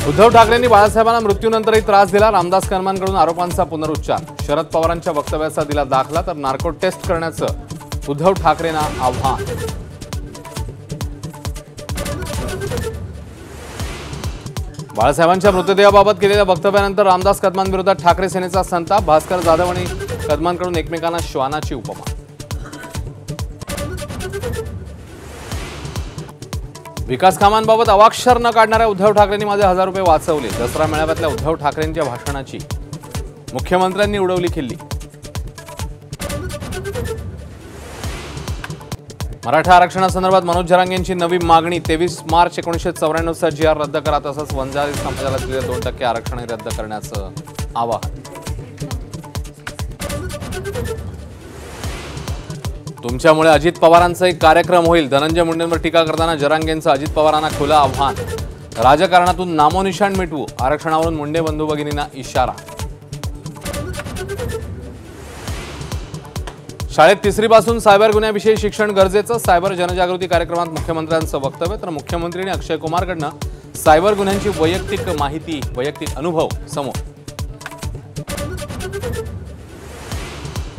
उद्धव ठाकरेंनी बाळासाहेबांना मृत्यूनंतरही त्रास दिला। रामदास कदमांकडून आरोपांचा पुनरुच्चार। शरद पवारांच्या वक्तव्याचा दिला दाखला, तर नार्को टेस्ट करण्याचं उद्धव ठाकरेंना आव्हान। बाळासाहेबांच्या मृतदेहाबाबत केलेल्या वक्तव्यानंतर रामदास कदमांविरोधात ठाकरे सेनेचा संताप। भास्कर जाधव आणि कदमांकडून एकमेकांना श्वानाची उपमा। विकास कामांबाबत अवाक्षर न काढणाऱ्या उद्धव ठाकरेंनी माझे 1000 रुपये वाचवले। दसरा मेळाव्यातल्या उद्धव ठाकरेंच्या भाषणाची मुख्यमंत्र्यांनी उडवली खिल्ली। मराठा आरक्षणासंदर्भात मनोज जरांगेंची नवी मागणी। 23 मार्च 1994 चा जी आर रद्द करा, तसंच वंजारी समाजाला दिलेले 2% आरक्षण रद्द करण्याचं आवाहन। तुमच्यामुळे अजित पवारांचा एक कार्यक्रम होईल। धनंजय मुंडेंवर टीका करताना जरांगेंचं अजित पवारांना खुलं आव्हान। राजकारणातून नामोनिशाण मिटवू, आरक्षणावरून मुंडे बंधू भगिनींना इशारा। शाळेत 3री पासून सायबर गुन्ह्याविषयी शिक्षण गरजेचं। सायबर जनजागृती कार्यक्रमात मुख्यमंत्र्यांचं वक्तव्य, तर मुख्यमंत्री आणि अक्षय कुमारकडनं सायबर गुन्ह्यांची वैयक्तिक माहिती, वैयक्तिक अनुभव समोर।